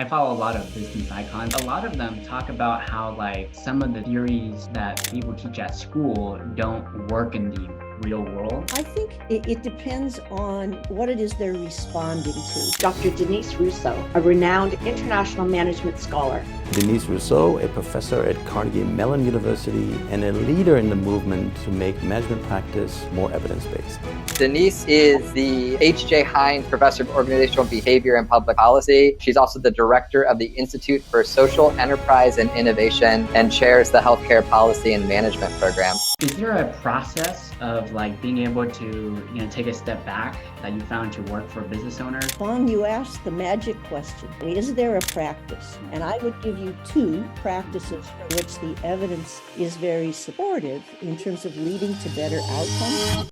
I follow a lot of business icons. A lot of them talk about how like some of the theories that people teach at school don't work in the real world. I think it depends on what it is they're responding to. Dr. Denise Rousseau, a renowned international management scholar. Denise Rousseau, a professor at Carnegie Mellon University and a leader in the movement to make management practice more evidence-based. Denise is the H.J. Heinz Professor of Organizational Behavior and Public Policy. She's also the director of the Institute for Social Enterprise and Innovation and chairs the Healthcare Policy and Management Program. Is there a process of like being able to, take a step back that you found to work for business owners? Phong, you asked the magic question. Is there a practice? And I would give you two practices for which the evidence is very supportive in terms of leading to better outcomes.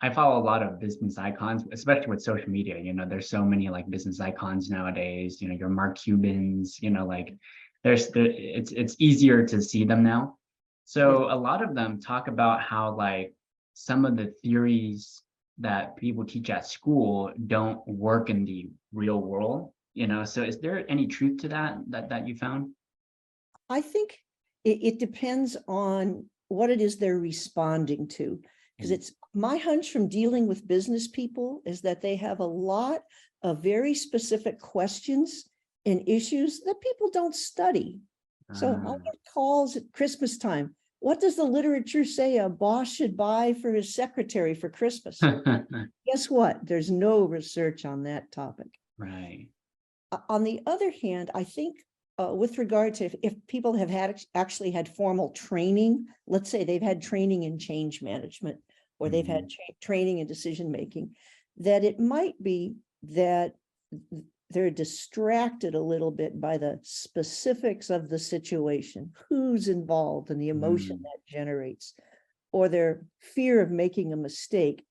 I follow a lot of business icons, especially with social media. There's so many like business icons nowadays. Your Mark Cubans. It's easier to see them now. So a lot of them talk about how like some of the theories that people teach at school don't work in the real world. So is there any truth to that you found? I think it depends on what it is they're responding to, because it's my hunch from dealing with business people is that they have a lot of very specific questions and issues that people don't study. So I get calls at Christmas time. What does the literature say a boss should buy for his secretary for Christmas? Guess what? There's no research on that topic. Right. On the other hand, I think with regard to if people have actually had formal training, let's say they've had training in change management, or they've had training in decision making, that it might be that they're distracted a little bit by the specifics of the situation, who's involved and the emotion that generates, or their fear of making a mistake.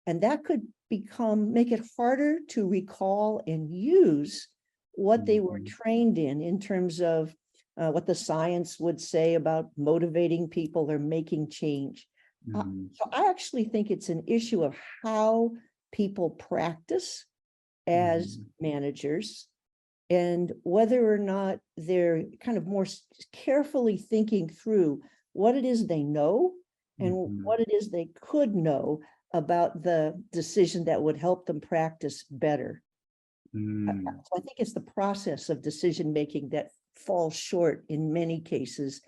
And that could make it harder to recall and use what they were trained in terms of what the science would say about motivating people or making change. So I actually think it's an issue of how people practice as managers and whether or not they're kind of more carefully thinking through what it is they know and what it is they could know about the decision that would help them practice better. So I think it's the process of decision making that falls short in many cases,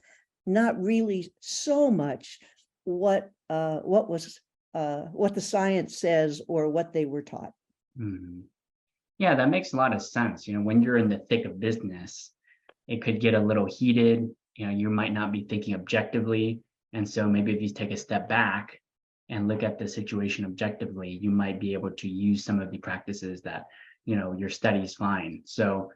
not really so much what the science says or what they were taught. Yeah, that makes a lot of sense. When you're in the thick of business, it could get a little heated. You might not be thinking objectively. And so maybe if you take a step back and look at the situation objectively, you might be able to use some of the practices that, your studies find. So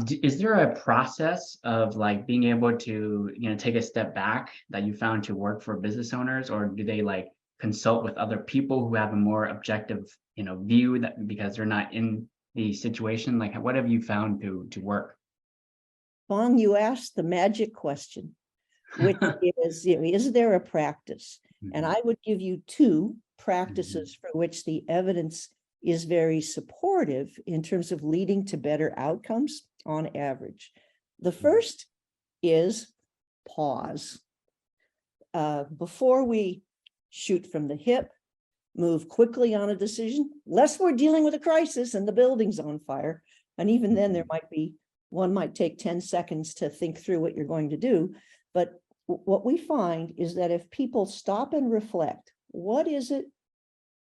is there a process of like being able to, take a step back that you found to work for business owners, or do they like consult with other people who have a more objective, view that because they're not in the situation? Like, what have you found to work? Phong, you asked the magic question, which is there a practice? And I would give you two practices for which the evidence is very supportive in terms of leading to better outcomes on average. The first is pause. Before we shoot from the hip, move quickly on a decision, lest we're dealing with a crisis and the building's on fire. And even then one might take 10 seconds to think through what you're going to do. But what we find is that if people stop and reflect, what is it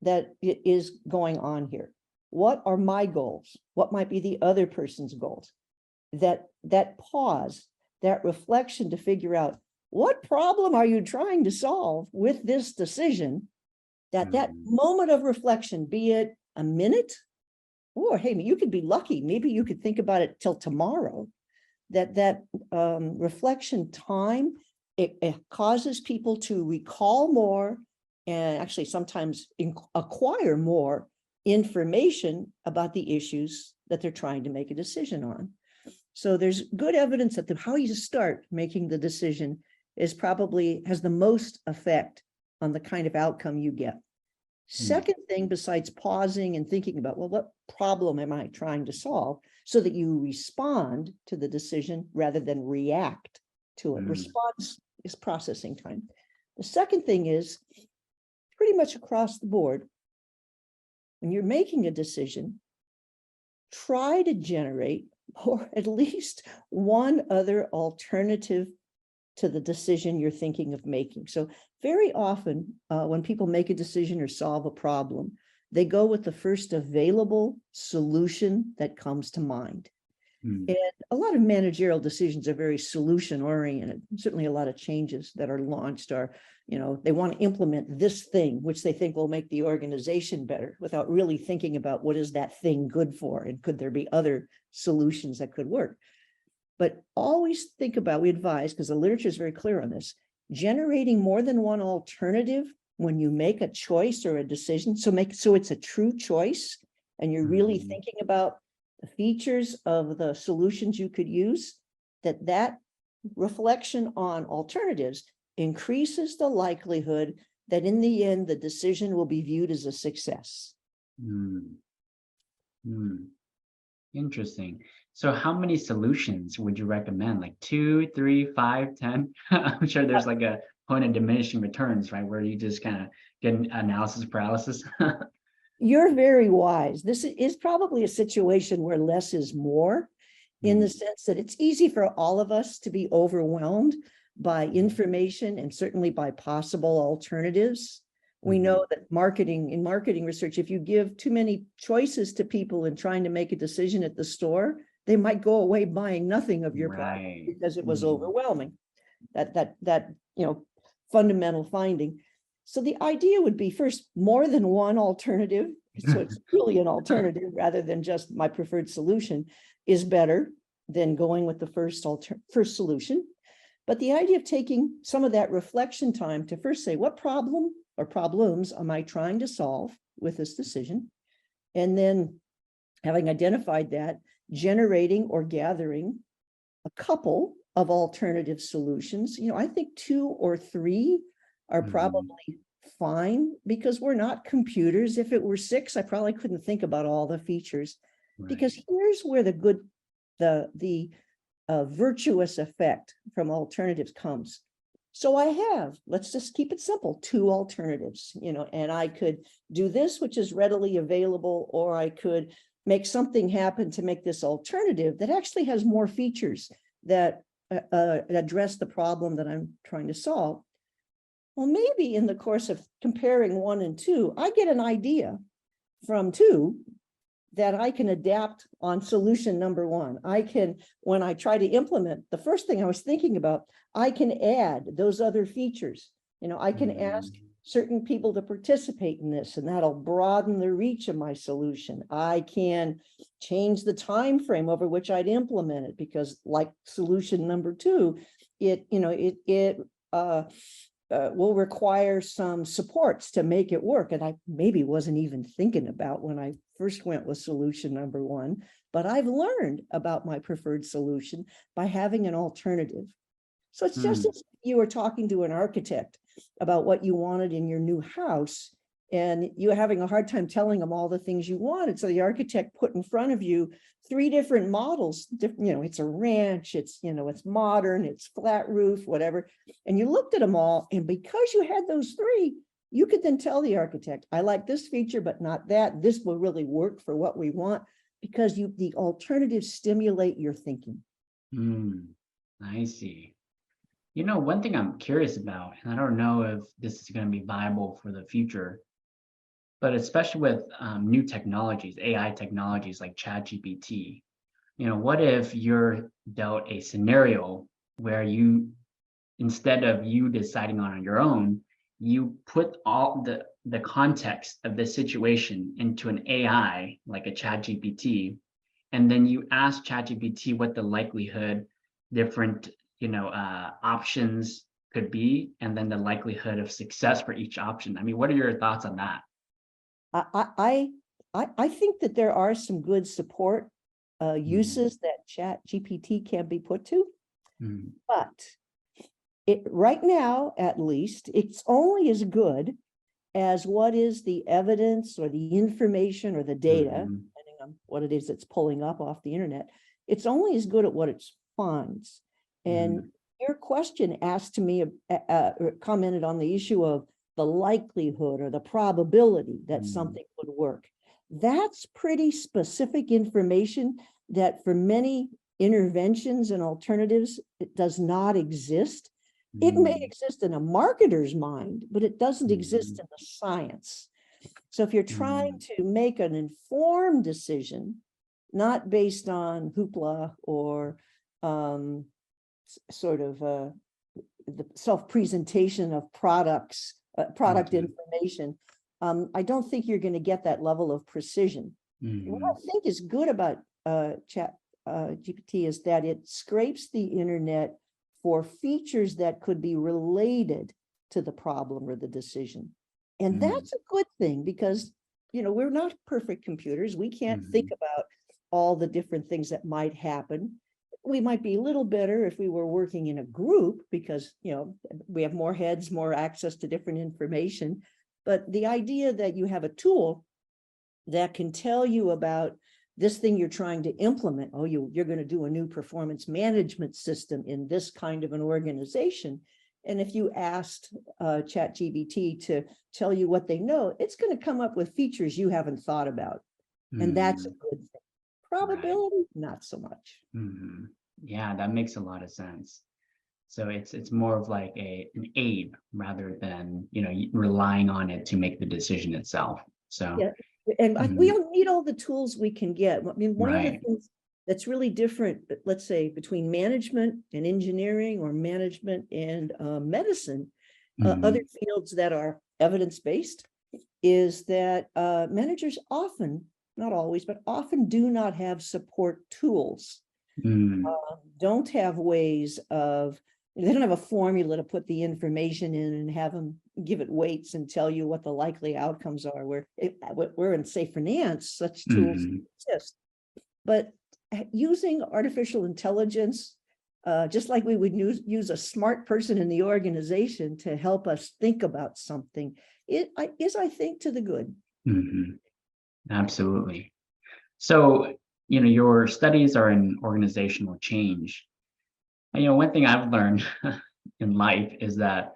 that is going on here? What are my goals? What might be the other person's goals? That pause, that reflection to figure out what problem are you trying to solve with this decision, that moment of reflection, be it a minute, or hey, you could be lucky, maybe you could think about it till tomorrow, that reflection time, it causes people to recall more and actually sometimes acquire more information about the issues that they're trying to make a decision on. So there's good evidence that how you start making the decision has the most effect on the kind of outcome you get. Second thing, besides pausing and thinking about, well, what problem am I trying to solve, so that you respond to the decision rather than react to it. Response is processing time. The second thing is pretty much across the board. When you're making a decision, try to generate or at least one other alternative to the decision you're thinking of making. So very often when people make a decision or solve a problem, they go with the first available solution that comes to mind. And a lot of managerial decisions are very solution oriented. Certainly a lot of changes that are launched are, they want to implement this thing, which they think will make the organization better, without really thinking about what is that thing good for, and could there be other solutions that could work. But always think about, we advise, because the literature is very clear on this, generating more than one alternative when you make a choice or a decision. So it's a true choice, and you're really thinking about the features of the solutions you could use, that reflection on alternatives increases the likelihood that in the end, the decision will be viewed as a success. Interesting. So how many solutions would you recommend? Like 2, 3, 5, 10? I'm sure there's like a point of diminishing returns, right? Where you just kind of get an analysis paralysis. You're very wise. This is probably a situation where less is more, in the sense that it's easy for all of us to be overwhelmed by information and certainly by possible alternatives. We know that in marketing research, if you give too many choices to people in trying to make a decision at the store, they might go away buying nothing of your product because it was overwhelming. That fundamental finding. So the idea would be, first, more than one alternative. So it's really an alternative rather than just my preferred solution is better than going with the first solution. But the idea of taking some of that reflection time to first say, what problem or problems am I trying to solve with this decision? And then, having identified that, generating or gathering a couple of alternative solutions. I think 2 or 3 are probably fine, because we're not computers. If it were 6, I probably couldn't think about all the features, because here's where the virtuous effect from alternatives comes. So I have, let's just keep it simple, 2 alternatives, and I could do this, which is readily available, or I could make something happen to make this alternative that actually has more features that address the problem that I'm trying to solve. Well, maybe in the course of comparing 1 and 2, I get an idea from 2 that I can adapt on solution number 1. When I try to implement the first thing I was thinking about, I can add those other features. I can ask certain people to participate in this, and that'll broaden the reach of my solution. I can change the time frame over which I'd implement it, because like solution number 2, it will require some supports to make it work. And I maybe wasn't even thinking about when I first went with solution number 1, but I've learned about my preferred solution by having an alternative. So it's just as you were talking to an architect about what you wanted in your new house, and you're having a hard time telling them all the things you wanted. So the architect put in front of you 3 different models, it's a ranch, it's modern, it's flat roof, whatever. And you looked at them all, and because you had those 3, you could then tell the architect, I like this feature, but not that. This will really work for what we want, because the alternatives stimulate your thinking. I see. One thing I'm curious about, and I don't know if this is going to be viable for the future, but especially with new technologies, AI technologies like ChatGPT, what if you're dealt a scenario where instead of you deciding on your own, you put all the context of the situation into an AI, like a ChatGPT, and then you ask ChatGPT what the likelihood different options could be, and then the likelihood of success for each option. I mean, what are your thoughts on that? I think that there are some good support uses that ChatGPT can be put to, but right now, at least, it's only as good as what is the evidence or the information or the data, Mhm. depending on what it is it's pulling up off the internet. It's only as good at what it finds. And your question asked to me, commented on the issue of the likelihood or the probability that something would work. That's pretty specific information that for many interventions and alternatives, it does not exist. It may exist in a marketer's mind, but it doesn't exist in the science. So if you're trying to make an informed decision, not based on hoopla or sort of the self-presentation of products, product information, I don't think you're going to get that level of precision. What I think is good about Chat GPT is that it scrapes the internet for features that could be related to the problem or the decision. And that's a good thing because, we're not perfect computers. We can't think about all the different things that might happen. We might be a little better if we were working in a group because, we have more heads, more access to different information. But the idea that you have a tool that can tell you about this thing you're trying to implement. Oh, you're going to do a new performance management system in this kind of an organization. And if you asked ChatGPT to tell you what they know, it's going to come up with features you haven't thought about. And that's a good thing. Probability, not so much. Yeah, that makes a lot of sense. So it's more of like an aid rather than, relying on it to make the decision itself. So yeah. And we don't need all the tools we can get. I mean, one of the things that's really different, let's say, between management and engineering or management and medicine, other fields that are evidence-based, is that managers often, not always, but often do not have support tools, don't have ways of, they don't have a formula to put the information in and have them give it weights and tell you what the likely outcomes are. We're in, say, finance, such tools exist. But using artificial intelligence, just like we would use a smart person in the organization to help us think about something, is, I think, to the good. Absolutely. So, your studies are in organizational change. And, one thing I've learned in life is that,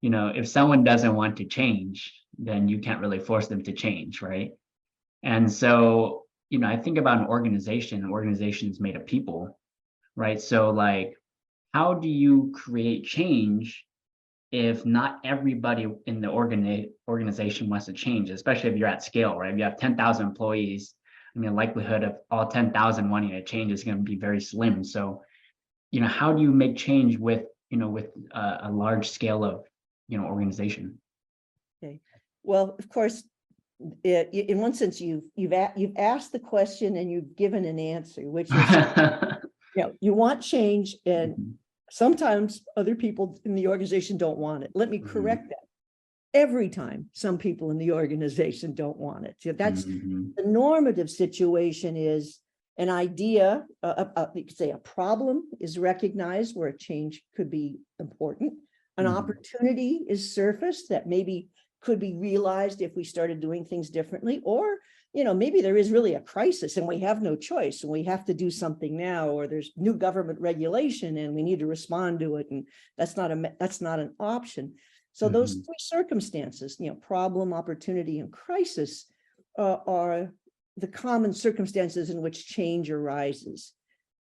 if someone doesn't want to change, then you can't really force them to change, right? And so, I think about an organization is made of people, right? So like, how do you create change if not everybody in the organization wants to change, especially if you're at scale, right? If you have 10,000 employees, the likelihood of all 10,000 wanting to change is going to be very slim. So, how do you make change with a large scale of, organization? Okay. Well, of course, in one sense, you've asked the question and you've given an answer, which is, you want change, and sometimes other people in the organization don't want it. Let me correct that. Every time, some people in the organization don't want it. So that's the normative situation. Is an idea, you could say a problem is recognized where a change could be important. An opportunity is surfaced that maybe could be realized if we started doing things differently, or, maybe there is really a crisis and we have no choice and we have to do something now, or there's new government regulation and we need to respond to it. And that's not an option. So those three circumstances, problem, opportunity, and crisis are the common circumstances in which change arises.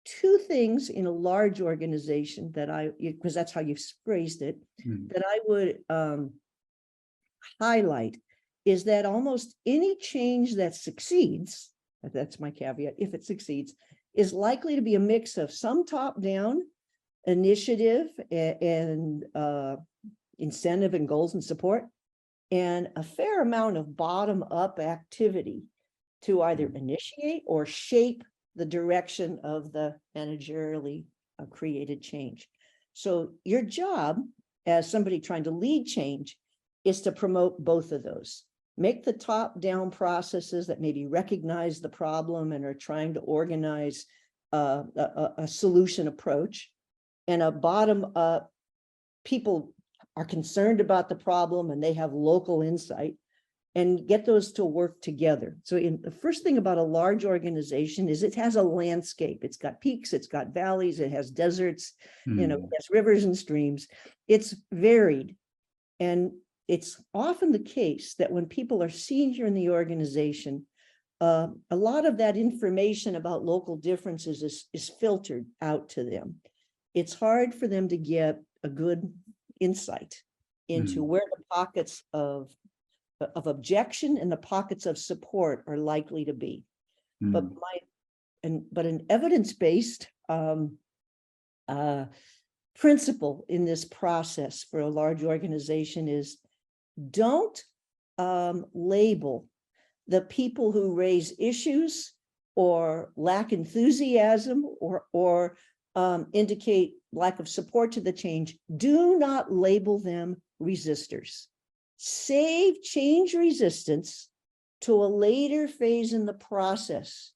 Two things in a large organization that because that's how you've phrased it, that I would highlight is that almost any change that succeeds, that's my caveat, if it succeeds, is likely to be a mix of some top-down initiative and incentive and goals and support, and a fair amount of bottom-up activity to either initiate or shape the direction of the managerially created change. So your job as somebody trying to lead change is to promote both of those. Make the top-down processes that maybe recognize the problem and are trying to organize a solution approach, and a bottom-up people are concerned about the problem and they have local insight, and get those to work together. So the first thing about a large organization is it has a landscape. It's got peaks, it's got valleys, it has deserts, it has rivers and streams. It's varied. And it's often the case that when people are senior in the organization, a lot of that information about local differences is filtered out to them. It's hard for them to get a good insight into where the pockets of objection and the pockets of support are likely to be. But an evidence-based principle in this process for a large organization is don't label the people who raise issues or lack enthusiasm or indicate lack of support to the change. Do not label them resistors. Save change resistance to a later phase in the process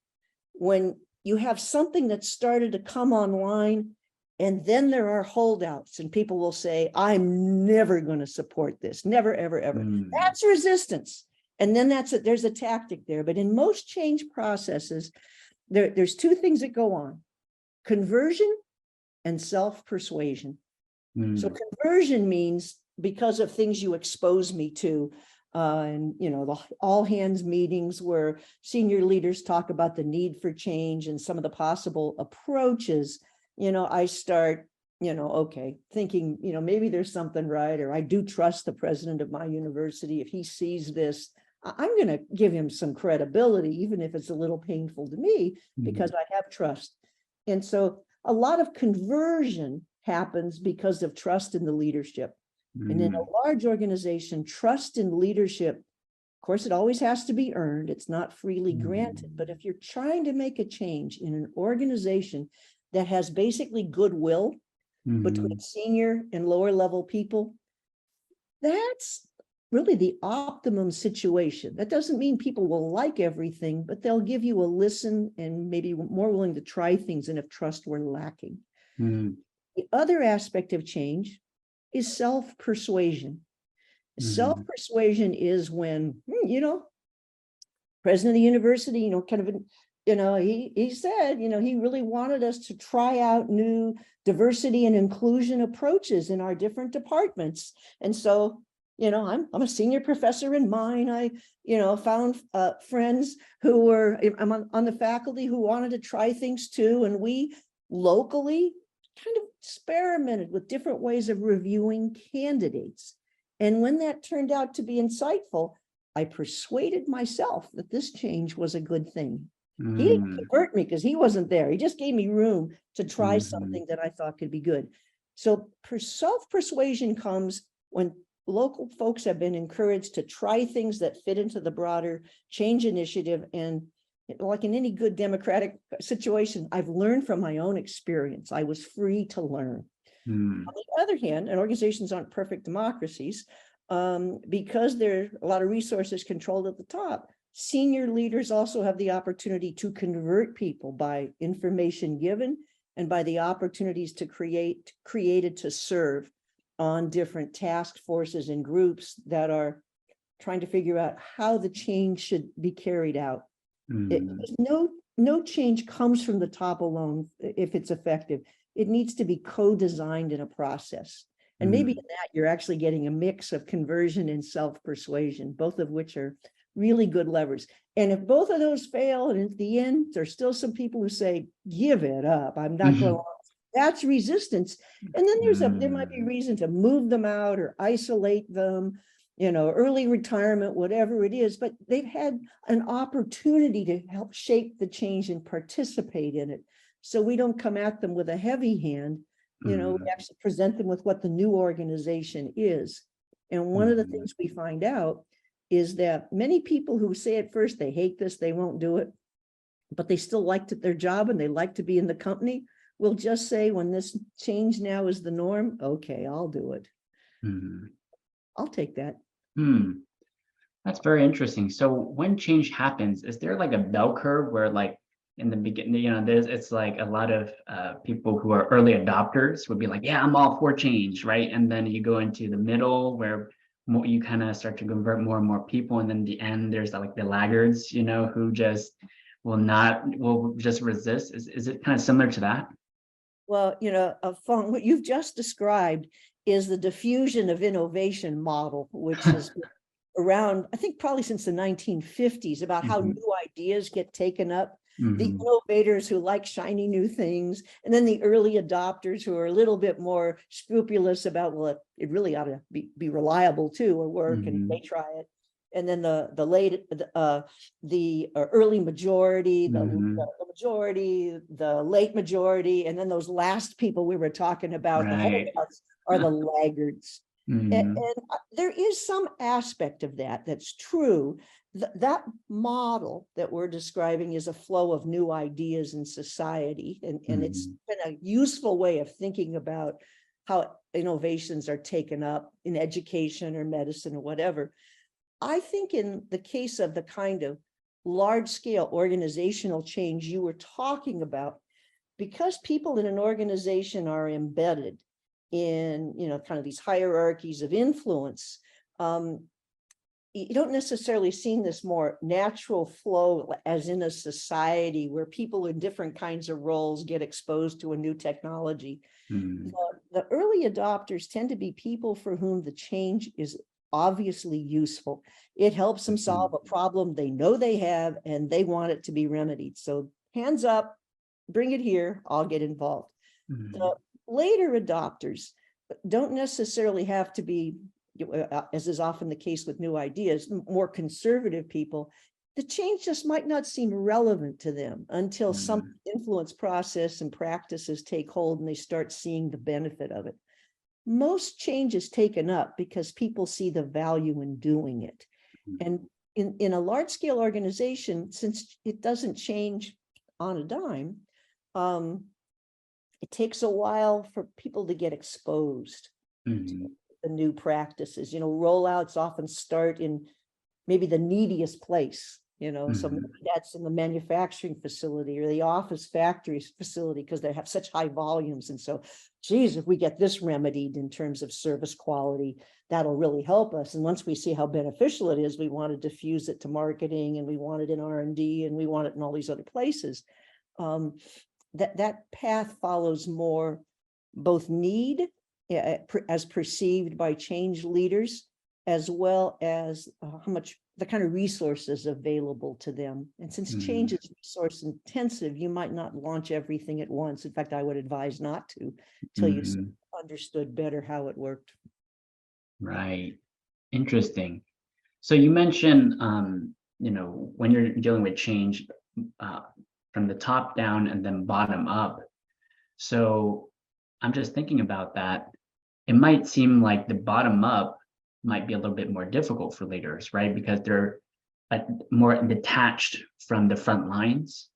when you have something that started to come online, and then there are holdouts and people will say, I'm never going to support this. Never, ever, ever. That's resistance. And then there's a tactic there. But in most change processes, there's two things that go on: conversion and self-persuasion. So conversion means because of things you expose me to, and the all hands meetings where senior leaders talk about the need for change and some of the possible approaches, I start, okay, thinking, maybe there's something right, or I do trust the president of my university. If he sees this, I'm going to give him some credibility, even if it's a little painful to me, because I have trust. And so a lot of conversion happens because of trust in the leadership. And in a large organization, trust in leadership, of course, it always has to be earned. It's not freely granted. But if you're trying to make a change in an organization that has basically goodwill between senior and lower level people, that's really the optimum situation. That doesn't mean people will like everything, but they'll give you a listen and maybe more willing to try things than if trust were lacking. The other aspect of change is self-persuasion. Self-persuasion is when, president of the university, he said, he really wanted us to try out new diversity and inclusion approaches in our different departments. And so, I'm a senior professor in mine. I, found friends who were on the faculty who wanted to try things too. And we locally kind of experimented with different ways of reviewing candidates. And when that turned out to be insightful, I persuaded myself that this change was a good thing. He didn't convert me because he wasn't there. He just gave me room to try something that I thought could be good. So self-persuasion comes when local folks have been encouraged to try things that fit into the broader change initiative. And like in any good democratic situation, I've learned from my own experience. I was free to learn. On the other hand, and organizations aren't perfect democracies, because there are a lot of resources controlled at the top, senior leaders also have the opportunity to convert people by information given and by the opportunities to created to serve on different task forces and groups that are trying to figure out how the change should be carried out. No change comes from the top alone if it's effective. It needs to be co-designed in a process. And maybe in that you're actually getting a mix of conversion and self-persuasion, both of which are really good levers. And if both of those fail, and at the end, there's still some people who say, give it up, I'm not going to, that's resistance. And then there might be reason to move them out or isolate them, early retirement, whatever it is, but they've had an opportunity to help shape the change and participate in it. So we don't come at them with a heavy hand, we actually present them with what the new organization is. And one of the things we find out is that many people who say at first they hate this, they won't do it, but they still like their job and they like to be in the company, will just say when this change now is the norm, okay, I'll do it. I'll take that. That's very interesting. So when change happens, is there like a bell curve where like in the beginning, it's like a lot of people who are early adopters would be like, yeah, I'm all for change, right? And then you go into the middle where you kind of start to convert more and more people, and then the end, there's like the laggards, who just will just resist. Is it kind of similar to that? Well, Phong, what you've just described is the diffusion of innovation model, which is around, I think, probably since the 1950s, about how new ideas get taken up. The innovators who like shiny new things, and then the early adopters who are a little bit more scrupulous about, well, it really ought to be reliable too, or work, and they try it. And then the early majority, the majority, the late majority, and then those last people we were talking about, the holdouts, are the laggards. And there is some aspect of that's true. That model that we're describing is a flow of new ideas in society, and it's been a useful way of thinking about how innovations are taken up in education or medicine or whatever. I think in the case of the kind of large-scale organizational change you were talking about, because people in an organization are embedded in, kind of these hierarchies of influence, you don't necessarily see this more natural flow as in a society where people in different kinds of roles get exposed to a new technology. The early adopters tend to be people for whom the change is obviously useful. It helps them solve a problem they know they have, and they want it to be remedied. So hands up, bring it here, I'll get involved. The later adopters don't necessarily have to be, as is often the case with new ideas, more conservative people. The change just might not seem relevant to them until some influence process and practices take hold and they start seeing the benefit of it. Most change is taken up because people see the value in doing it. And in a large-scale organization, since it doesn't change on a dime, it takes a while for people to get exposed to the new practices. Rollouts often start in maybe the neediest place, so maybe that's in the manufacturing facility or the office factory facility, because they have such high volumes. And so, geez, if we get this remedied in terms of service quality, that'll really help us. And once we see how beneficial it is, we want to diffuse it to marketing, and we want it in R&D, and we want it in all these other places. That path follows more both need as perceived by change leaders, as well as how much the kind of resources available to them. And since change is resource intensive, you might not launch everything at once. In fact, I would advise not to until you understood better how it worked. Right. Interesting. So you mentioned, when you're dealing with change from the top down and then bottom up. So I'm just thinking about that. It might seem like the bottom up might be a little bit more difficult for leaders, right? Because they're more detached from the front lines,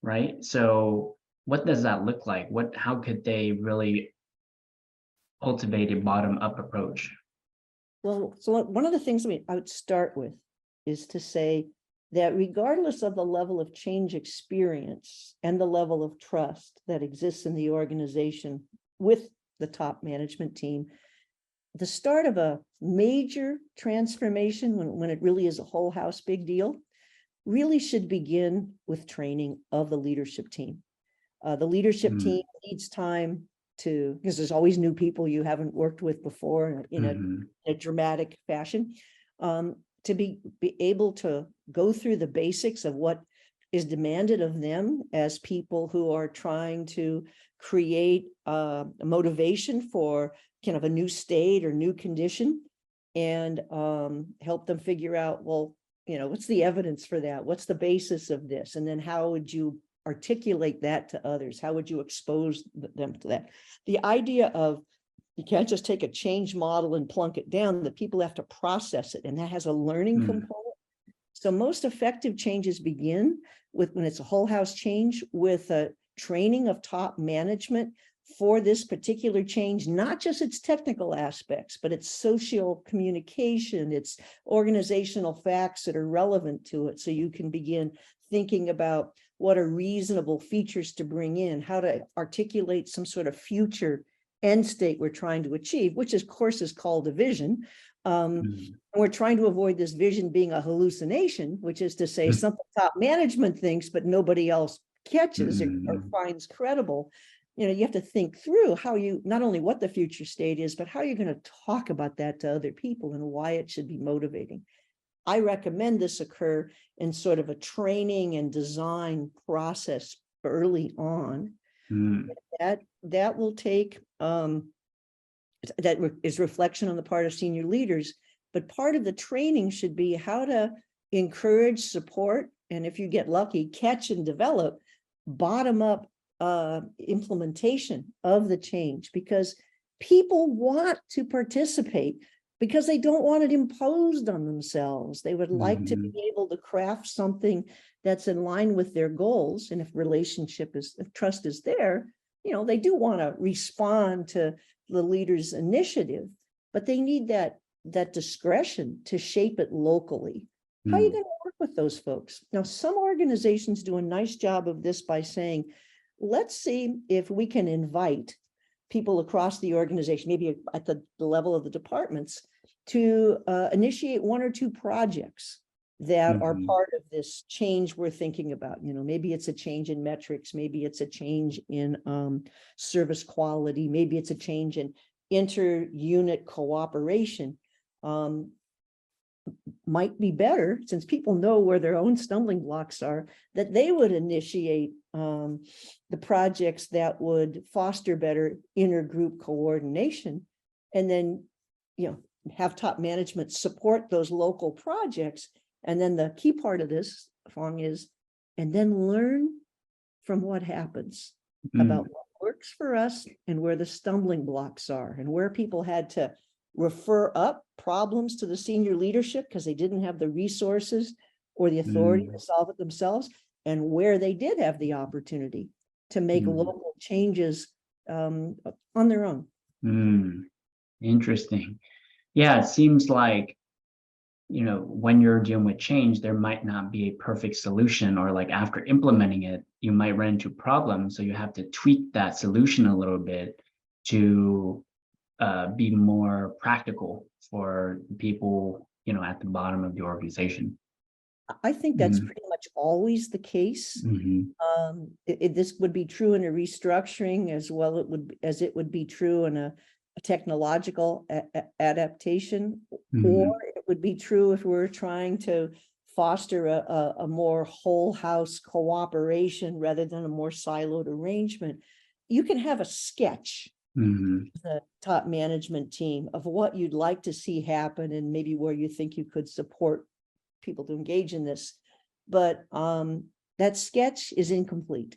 right? So what does that look like? How could they really cultivate a bottom up approach? Well, so one of the things I would start with is to say that regardless of the level of change experience and the level of trust that exists in the organization with the top management team, the start of a major transformation, when it really is a whole house big deal, really should begin with training of the leadership team. The leadership team needs time because there's always new people you haven't worked with before in a dramatic fashion, to be able to go through the basics of what is demanded of them as people who are trying to create a motivation for kind of a new state or new condition, and help them figure out, well, what's the evidence for that? What's the basis of this? And then how would you articulate that to others? How would you expose them to that? The idea of you can't just take a change model and plunk it down, that people have to process it, and that has a learning component. So most effective changes begin with, when it's a whole house change, with a training of top management for this particular change, not just its technical aspects, but its social communication, its organizational facts that are relevant to it. So you can begin thinking about what are reasonable features to bring in, how to articulate some sort of future end state we're trying to achieve, which of course is called a vision. And we're trying to avoid this vision being a hallucination, which is to say something top management thinks, but nobody else catches or finds credible. You have to think through how you, not only what the future state is, but how you're going to talk about that to other people and why it should be motivating. I recommend this occur in sort of a training and design process early on. That will take, that is reflection on the part of senior leaders, but part of the training should be how to encourage, support, and if you get lucky, catch and develop bottom-up implementation of the change, because people want to participate because they don't want it imposed on themselves. They would like to be able to craft something that's in line with their goals. And if trust is there, they do want to respond to the leader's initiative, but they need that discretion to shape it locally. How are you going to work with those folks? Now, some organizations do a nice job of this by saying, let's see if we can invite people across the organization, maybe at the level of the departments, to initiate one or two projects that are part of this change we're thinking about. Maybe it's a change in metrics, maybe it's a change in service quality, maybe it's a change in inter-unit cooperation. Might be better, since people know where their own stumbling blocks are, that they would initiate the projects that would foster better intergroup coordination, and then have top management support those local projects. And then the key part of this, Phong, is, and then learn from what happens about what works for us and where the stumbling blocks are, and where people had to refer up problems to the senior leadership because they didn't have the resources or the authority to solve it themselves, and where they did have the opportunity to make local changes on their own. Interesting. Yeah, it seems like, when you're dealing with change, there might not be a perfect solution, or like after implementing it, you might run into problems. So you have to tweak that solution a little bit to be more practical for people, at the bottom of the organization. I think that's pretty much always the case. This would be true in a restructuring as well as it would be true in a technological adaptation, or it would be true if we're trying to foster a more whole house cooperation rather than a more siloed arrangement. You can have a sketch, the top management team, of what you'd like to see happen and maybe where you think you could support people to engage in this. But that sketch is incomplete,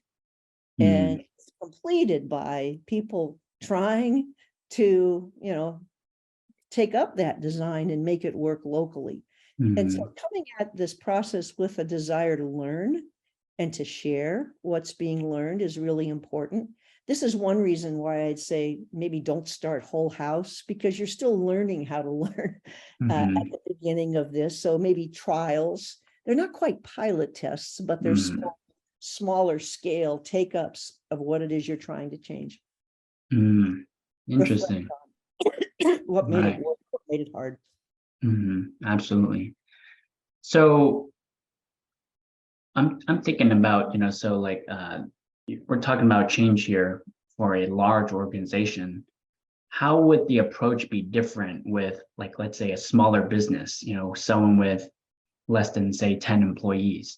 and it's completed by people trying to, take up that design and make it work locally. And so coming at this process with a desire to learn and to share what's being learned is really important. This is one reason why I'd say maybe don't start whole house, because you're still learning how to learn at the beginning of this. So maybe trials, they're not quite pilot tests, but they're smaller scale take-ups of what it is you're trying to change. Interesting. What made it work, what made it hard. Absolutely. So I'm thinking about, so like we're talking about change here for a large organization. How would the approach be different with, like, let's say a smaller business, someone with less than, say, 10 employees?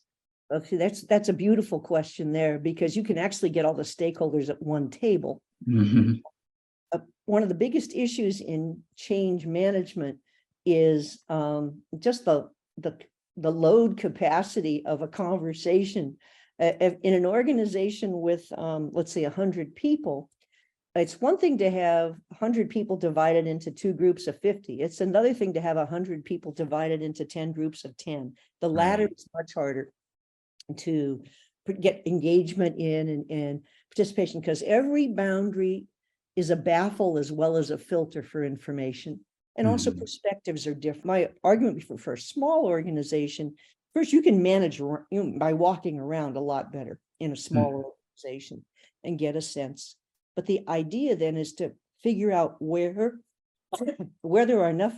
Okay, that's a beautiful question there, because you can actually get all the stakeholders at one table. One of the biggest issues in change management is just the load capacity of a conversation. In an organization with, let's say, 100 people, it's one thing to have 100 people divided into two groups of 50. It's another thing to have 100 people divided into 10 groups of 10. The latter is much harder to get engagement in and participation, because every boundary is a baffle as well as a filter for information. And also perspectives are different. My argument for a small organization first you can manage by walking around a lot better in a smaller organization and get a sense. But the idea then is to figure out where there are enough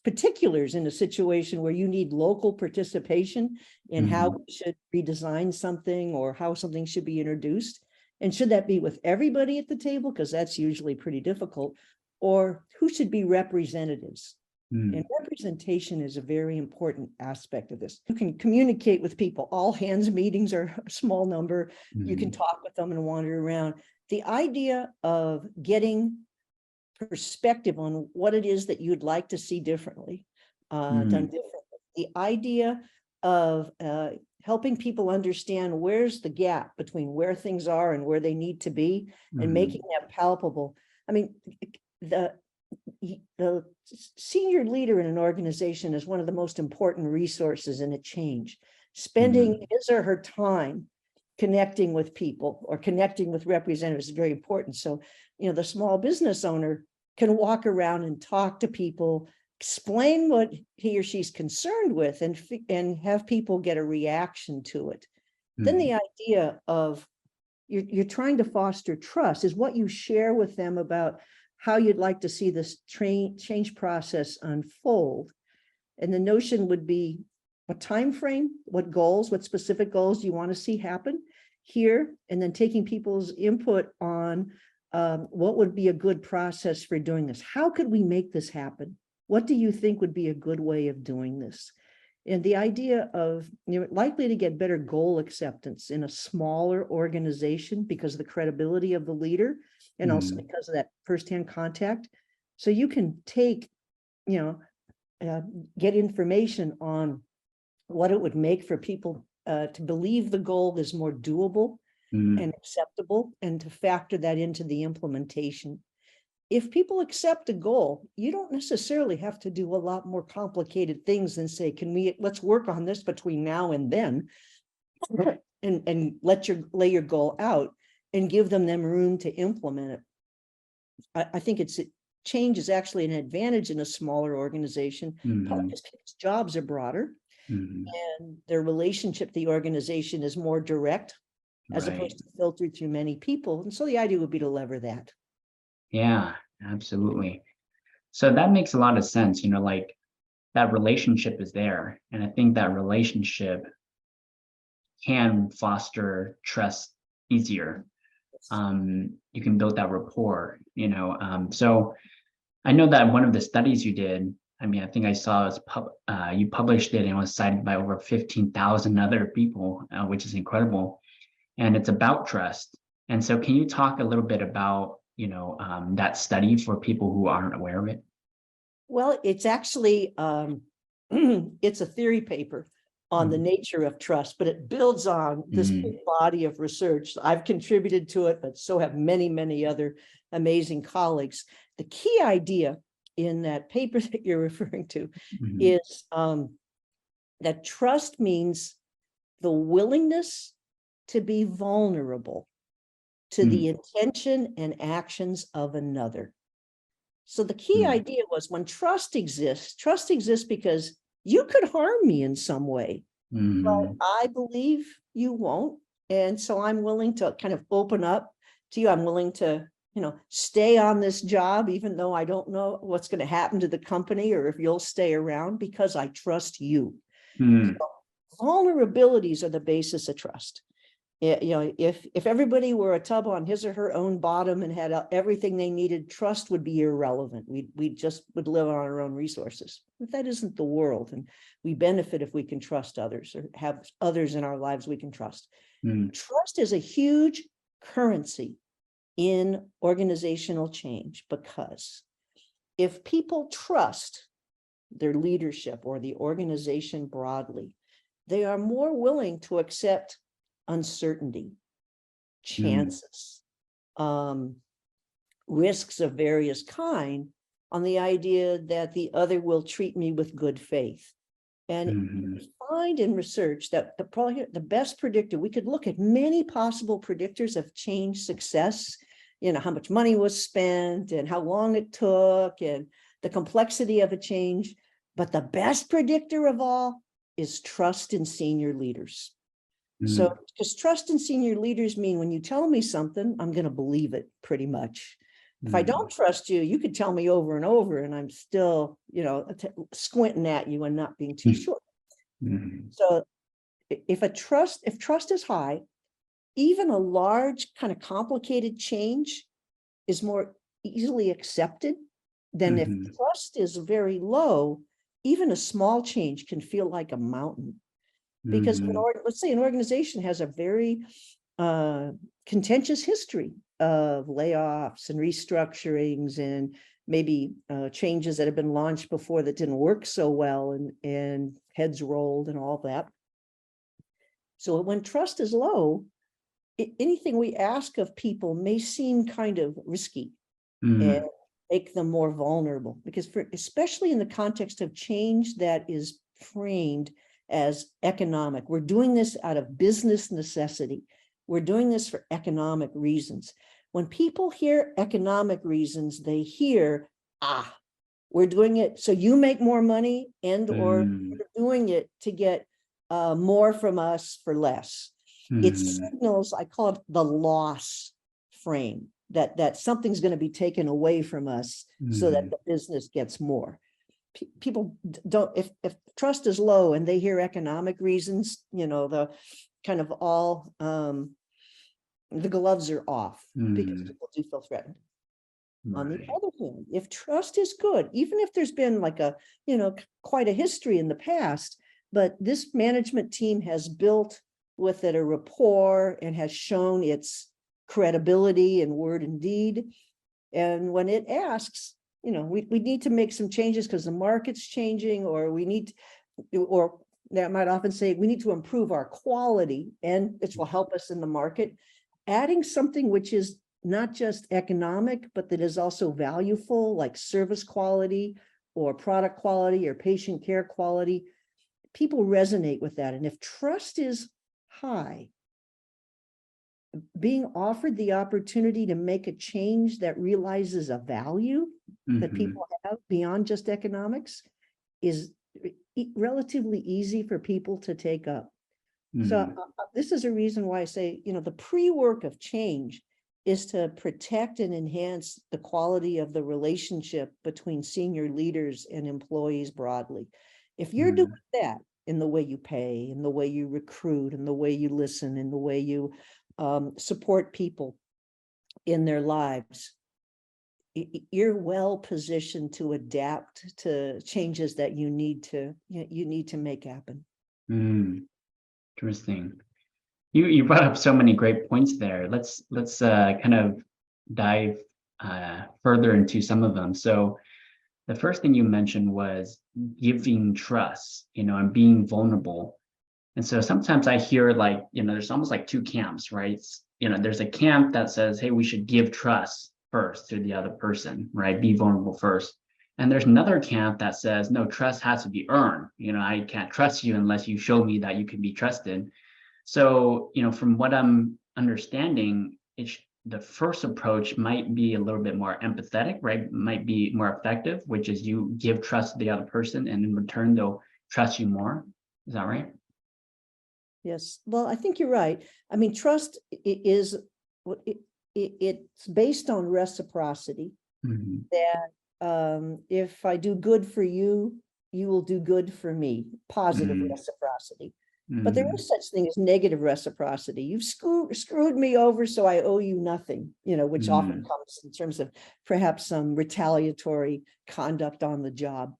particulars in a situation where you need local participation in how we should redesign something or how something should be introduced. And should that be with everybody at the table? Because that's usually pretty difficult. Or who should be representatives? And representation is a very important aspect of this. You can communicate with people. All hands meetings are a small number. You can talk with them and wander around. The idea of getting perspective on what it is that you'd like to see differently, done differently. The idea of helping people understand where's the gap between where things are and where they need to be, and making that palpable. I mean, the senior leader in an organization is one of the most important resources in a change. Spending his or her time connecting with people or connecting with representatives is very important. So, the small business owner can walk around and talk to people, explain what he or she's concerned with, and have people get a reaction to it. Then the idea of you're trying to foster trust is what you share with them about how you'd like to see this change process unfold. And the notion would be what time frame, what goals, what specific goals do you want to see happen here, and then taking people's input on what would be a good process for doing this. How could we make this happen? What do you think would be a good way of doing this? And the idea of you're likely to get better goal acceptance in a smaller organization because of the credibility of the leader, and also because of that firsthand contact. So you can take, get information on what it would make for people to believe the goal is more doable and acceptable, and to factor that into the implementation. If people accept a goal, you don't necessarily have to do a lot more complicated things than say, let's work on this between now and then, and lay your goal out and give them room to implement it. I think change is actually an advantage in a smaller organization, probably because people's jobs are broader and their relationship to the organization is more direct, as opposed to filtered through many people. And so the idea would be to lever that. Yeah, absolutely. So that makes a lot of sense, like that relationship is there. And I think that relationship can foster trust easier. You can build that rapport, so I know that one of the studies you did, I think I saw you published it and it was cited by over 15,000 other people, which is incredible. And it's about trust. And so can you talk a little bit about, that study for people who aren't aware of it? Well, it's actually, it's a theory paper on the nature of trust, but it builds on this big body of research. I've contributed to it, but so have many, many other amazing colleagues. The key idea in that paper that you're referring to is that trust means the willingness to be vulnerable to the intention and actions of another. So the key idea was when trust exists because you could harm me in some way, but I believe you won't. And so I'm willing to kind of open up to you. I'm willing to, stay on this job, even though I don't know what's going to happen to the company or if you'll stay around, because I trust you. So vulnerabilities are the basis of trust. If everybody were a tub on his or her own bottom and had everything they needed, trust would be irrelevant. We just would live on our own resources. But that isn't the world, and we benefit if we can trust others or have others in our lives we can trust. Trust is a huge currency in organizational change, because if people trust their leadership or the organization broadly, they are more willing to accept uncertainty, chances, risks of various kind, on the idea that the other will treat me with good faith. And we find in research that probably the best predictor, we could look at many possible predictors of change success, how much money was spent and how long it took and the complexity of a change. But the best predictor of all is trust in senior leaders. So, because trust in senior leaders mean when you tell me something, I'm going to believe it pretty much. If I don't trust you, you could tell me over and over and I'm still, squinting at you and not being too sure. So if trust is high, even a large kind of complicated change is more easily accepted than if trust is very low. Even a small change can feel like a mountain. Because let's say an organization has a very contentious history of layoffs and restructurings and maybe changes that have been launched before that didn't work so well and heads rolled and all that. So when trust is low, anything we ask of people may seem kind of risky and make them more vulnerable, because especially in the context of change that is framed as economic. We're doing this out of business necessity. We're doing this for economic reasons. When people hear economic reasons, they hear, we're doing it so you make more money and or we're doing it to get more from us for less. It signals, I call it the loss frame, that something's going to be taken away from us so that the business gets more. People don't, if trust is low and they hear economic reasons, the kind of all, the gloves are off because people do feel threatened. On the other hand, if trust is good, even if there's been like quite a history in the past, but this management team has built with it a rapport and has shown its credibility in word and deed. And when it asks, we need to make some changes because the market's changing, or or that might often say we need to improve our quality and it will help us in the market. Adding something which is not just economic, but that is also valuable, like service quality or product quality or patient care quality, people resonate with that. And if trust is high, being offered the opportunity to make a change that realizes a value that people have beyond just economics is relatively easy for people to take up. So this is a reason why I say, the pre-work of change is to protect and enhance the quality of the relationship between senior leaders and employees broadly. If you're doing that in the way you pay, in the way you recruit, in the way you listen, in the way you support people in their lives, you're well positioned to adapt to changes that you need to make happen. Interesting. You brought up so many great points there. Let's kind of dive further into some of them. So the first thing you mentioned was giving trust, and being vulnerable. And so sometimes I hear there's almost like two camps, right? There's a camp that says, hey, we should give trust first to the other person, right? Be vulnerable first. And there's another camp that says, no, trust has to be earned. I can't trust you unless you show me that you can be trusted. So, from what I'm understanding, the first approach might be a little bit more empathetic, right? Might be more effective, which is you give trust to the other person and in return, they'll trust you more. Is that right? Yes. Well, I think you're right. I mean, trust is, it's based on reciprocity, that if I do good for you, you will do good for me, positive reciprocity. But there is such thing as negative reciprocity. You've screwed me over, so I owe you nothing, which often comes in terms of perhaps some retaliatory conduct on the job.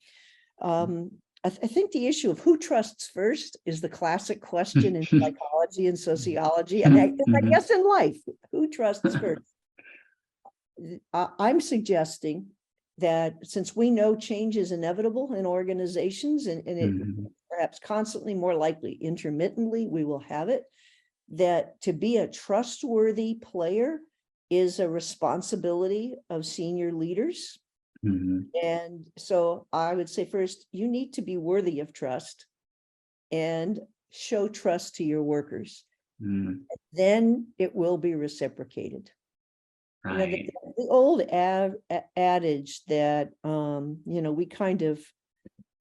I think the issue of who trusts first is the classic question in psychology and sociology, and I guess in life, who trusts first? I'm suggesting that since we know change is inevitable in organizations and it perhaps constantly, more likely intermittently, we will have it, that to be a trustworthy player is a responsibility of senior leaders. And so I would say first, you need to be worthy of trust and show trust to your workers. Then it will be reciprocated. Right. The old adage that, we kind of,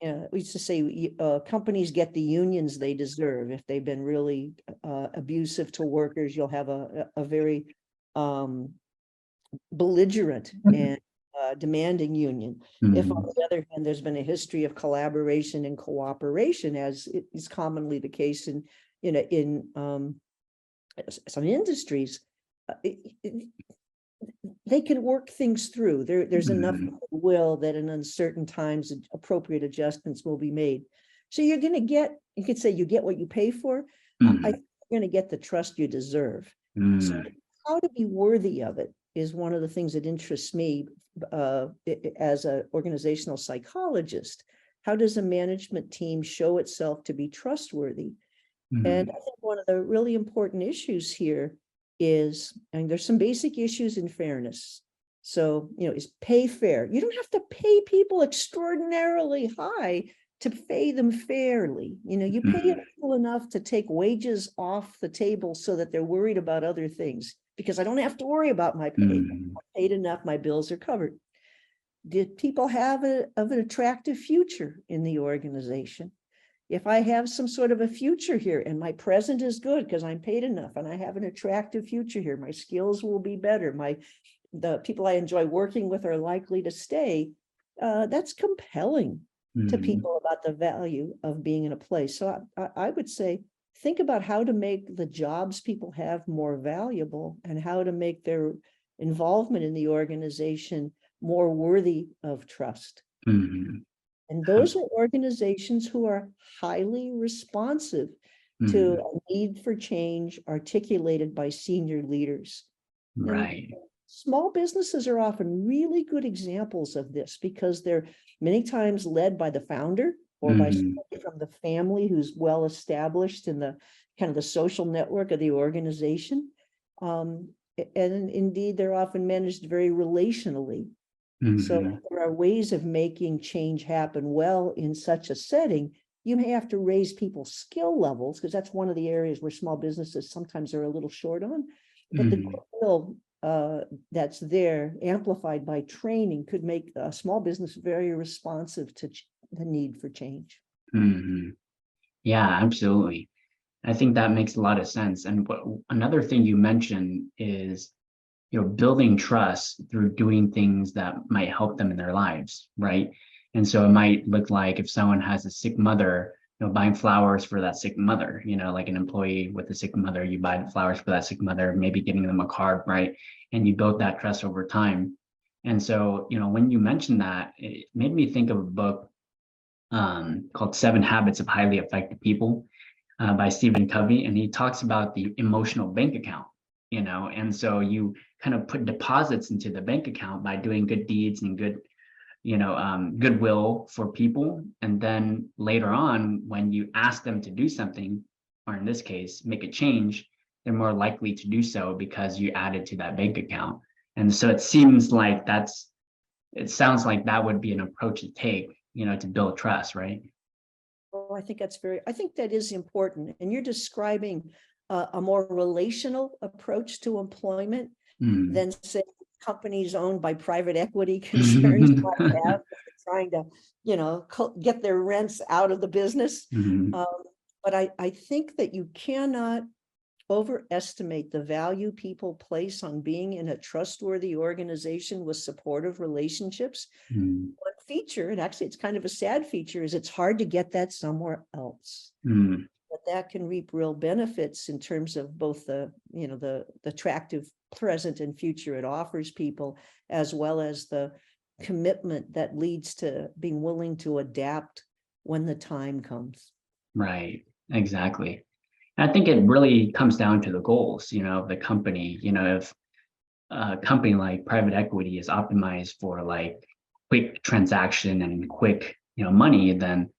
Yeah, we used to say companies get the unions they deserve. If they've been really abusive to workers, you'll have a very belligerent and demanding union. If on the other hand, there's been a history of collaboration and cooperation, as is commonly the case in some industries, they can work things through. There's enough will that in uncertain times appropriate adjustments will be made. So you're going to get, you could say you get what you pay for. I think you're going to get the trust you deserve. So how to be worthy of it is one of the things that interests me as an organizational psychologist. How does a management team show itself to be trustworthy? And I think one of the really important issues here is, and there's some basic issues in fairness. So, is pay fair. You don't have to pay people extraordinarily high to pay them fairly. You pay people enough to take wages off the table so that they're worried about other things, because I don't have to worry about my pay. I'm paid enough, my bills are covered. Did people have an attractive future in the organization? If I have some sort of a future here and my present is good because I'm paid enough and I have an attractive future here, my skills will be better. The people I enjoy working with are likely to stay. That's compelling to people about the value of being in a place. So I would say, think about how to make the jobs people have more valuable and how to make their involvement in the organization more worthy of trust. And those are organizations who are highly responsive to a need for change articulated by senior leaders. Right. And small businesses are often really good examples of this because they're many times led by the founder or by somebody from the family who's well established in the kind of the social network of the organization. And indeed, they're often managed very relationally. So there are ways of making change happen well in such a setting. You may have to raise people's skill levels, because that's one of the areas where small businesses sometimes are a little short on. But the skill that's there, amplified by training, could make a small business very responsive to the need for change. Yeah, absolutely. I think that makes a lot of sense. And another thing you mentioned is, building trust through doing things that might help them in their lives, right? And so it might look like if someone has a sick mother, buying flowers for that sick mother, like an employee with a sick mother, you buy the flowers for that sick mother, maybe giving them a card, right? And you build that trust over time. And so, when you mentioned that, it made me think of a book called 7 Habits of Highly Effective People by Stephen Covey. And he talks about the emotional bank account, and so you kind of put deposits into the bank account by doing good deeds and good, goodwill for people. And then later on, when you ask them to do something, or in this case, make a change, they're more likely to do so because you added to that bank account. And so it sounds like that would be an approach to take, to build trust, right? Well, I think that is important. And you're describing a more relational approach to employment than, say, companies owned by private equity concerns might have, trying to, get their rents out of the business. But I think that you cannot overestimate the value people place on being in a trustworthy organization with supportive relationships. One feature, and actually it's kind of a sad feature, is it's hard to get that somewhere else. But that can reap real benefits in terms of both the attractive present and future it offers people, as well as the commitment that leads to being willing to adapt when the time comes. Right, exactly. I think it really comes down to the goals, of the company. If a company like private equity is optimized for like quick transaction and quick, money, then,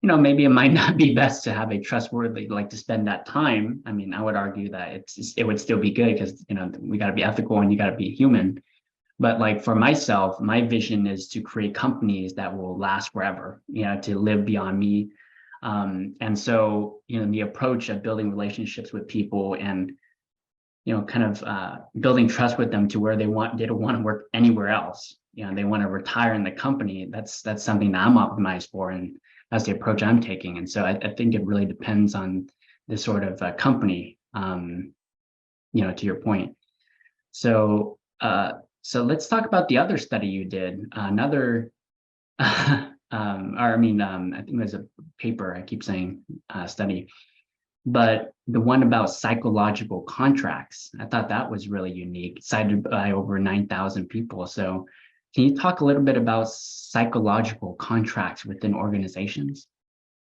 maybe it might not be best to have a trustworthy, to spend that time. I mean, I would argue that it would still be good because, we got to be ethical and you got to be human. But for myself, my vision is to create companies that will last forever, to live beyond me. And so, the approach of building relationships with people and, kind of building trust with them to where they don't want to work anywhere else, they want to retire in the company, that's something that I'm optimized for, and that's the approach I'm taking. And so I think it really depends on the sort of company, to your point. So so let's talk about the other study you did. Another, I think it was a paper. I keep saying study, but the one about psychological contracts. I thought that was really unique, cited by over 9,000 people. So can you talk a little bit about psychological contracts within organizations?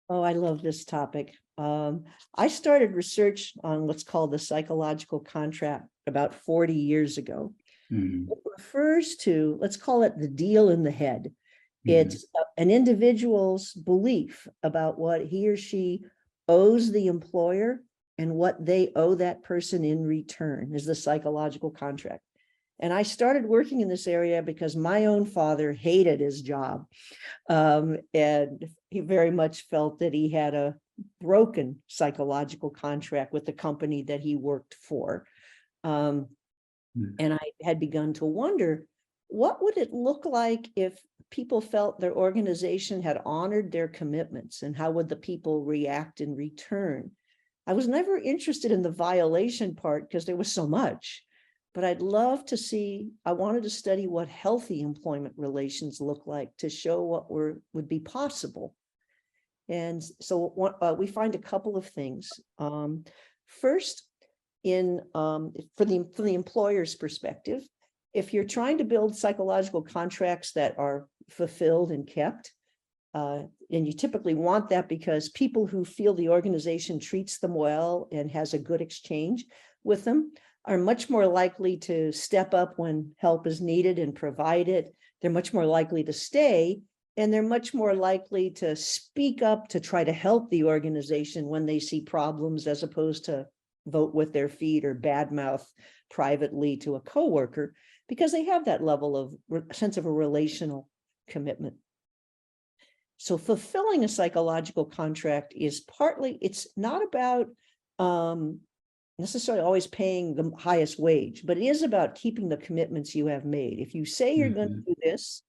Oh, I love this topic. I started research on what's called the psychological contract about 40 years ago. It refers to, let's call it the deal in the head. It's an individual's belief about what he or she owes the employer and what they owe that person in return is the psychological contract. And I started working in this area because my own father hated his job. And he very much felt that he had a broken psychological contract with the company that he worked for. And I had begun to wonder, what would it look like if people felt their organization had honored their commitments, and how would the people react in return? I was never interested in the violation part because there was so much, but I'd love to see, I wanted to study what healthy employment relations look like to show what would be possible. And so we find a couple of things. First, for the employer's perspective, if you're trying to build psychological contracts that are fulfilled and kept, and you typically want that because people who feel the organization treats them well and has a good exchange with them are much more likely to step up when help is needed and provide it. They're much more likely to stay, and they're much more likely to speak up to try to help the organization when they see problems, as opposed to vote with their feet or badmouth privately to a coworker, because they have that level of sense of a relational commitment. So fulfilling a psychological contract is partly, it's not about necessarily always paying the highest wage, but it is about keeping the commitments you have made. If you say you're going to do this,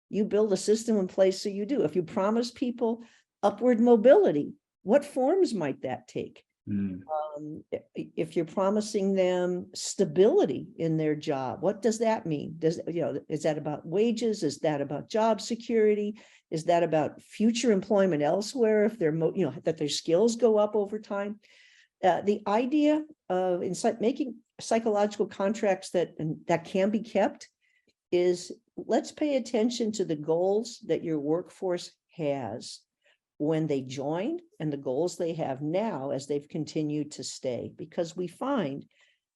you build a system in place so you do. If you promise people upward mobility, what forms might that take? If you're promising them stability in their job, what does that mean? Is that about wages? Is that about job security? Is that about future employment elsewhere? If they're, that their skills go up over time? The idea of making psychological contracts that can be kept is, let's pay attention to the goals that your workforce has when they joined and the goals they have now as they've continued to stay, because we find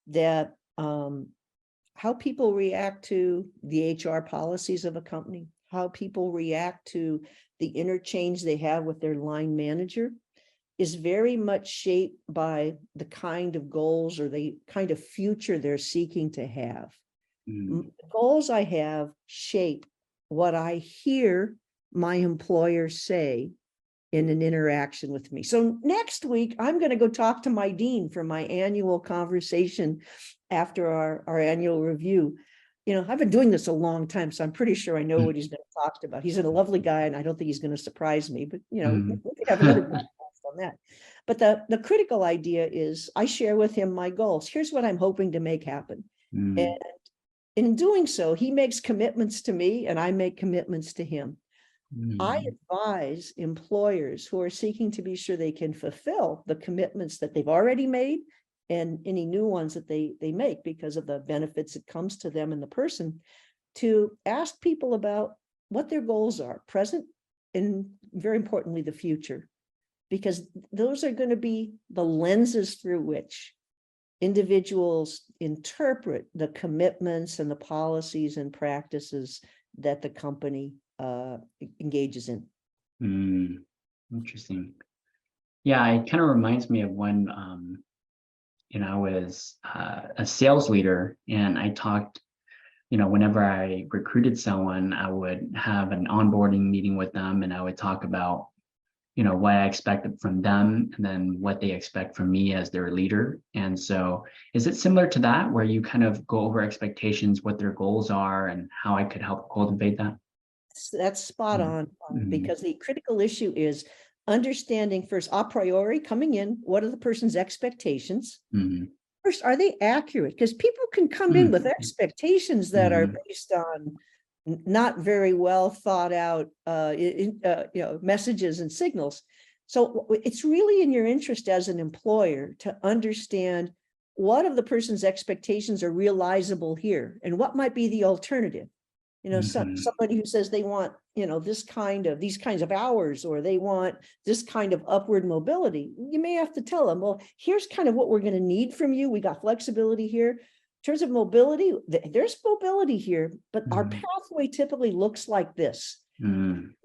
that how people react to the HR policies of a company, how people react to the interchange they have with their line manager, is very much shaped by the kind of goals or the kind of future they're seeking to have. The goals I have shape what I hear my employer say in an interaction with me. So next week, I'm going to go talk to my dean for my annual conversation after our annual review. I've been doing this a long time, so I'm pretty sure I know what he's going to talk about. He's a lovely guy, and I don't think he's going to surprise me, but we could have another podcast on that. But the critical idea is, I share with him my goals. Here's what I'm hoping to make happen. And in doing so, he makes commitments to me and I make commitments to him. I advise employers who are seeking to be sure they can fulfill the commitments that they've already made and any new ones that they make because of the benefits that comes to them and the person, to ask people about what their goals are, present and very importantly, the future, because those are going to be the lenses through which individuals interpret the commitments and the policies and practices that the company engages in. Interesting. Yeah, it kind of reminds me of when I was a sales leader, and I talked, whenever I recruited someone, I would have an onboarding meeting with them, and I would talk about what I expect from them and then what they expect from me as their leader. And so is it similar to that where you kind of go over expectations, what their goals are and how I could help cultivate that? That's spot on, Mhm. because the critical issue is understanding first, a priori, coming in, what are the person's expectations? Mhm. First, are they accurate? Because people can come in with expectations that are Mhm. based on not very well thought out messages and signals. So it's really in your interest as an employer to understand what of the person's expectations are realizable here and what might be the alternative. Somebody who says they want, these kinds of hours, or they want this kind of upward mobility, you may have to tell them, well, here's kind of what we're going to need from you. We got flexibility here. In terms of mobility, there's mobility here, but our pathway typically looks like this.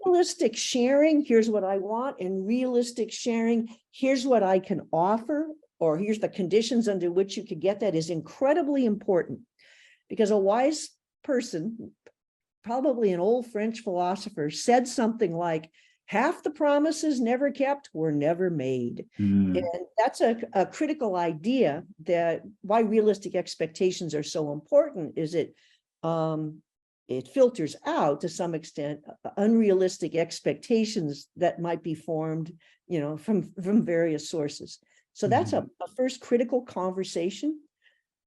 Realistic sharing, here's what I want, and realistic sharing, here's what I can offer, or here's the conditions under which you could get that, is incredibly important. Because a wise person, probably an old French philosopher, said something like, half the promises never kept were never made. And that's a critical idea, that why realistic expectations are so important is it filters out to some extent unrealistic expectations that might be formed, from various sources. So that's a first critical conversation.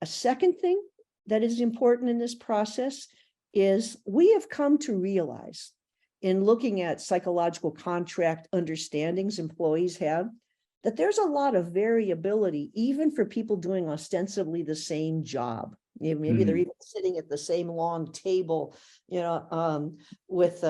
A second thing that is important in this process is we have come to realize, in looking at psychological contract understandings employees have, that there's a lot of variability, even for people doing ostensibly the same job. Maybe they're even sitting at the same long table, with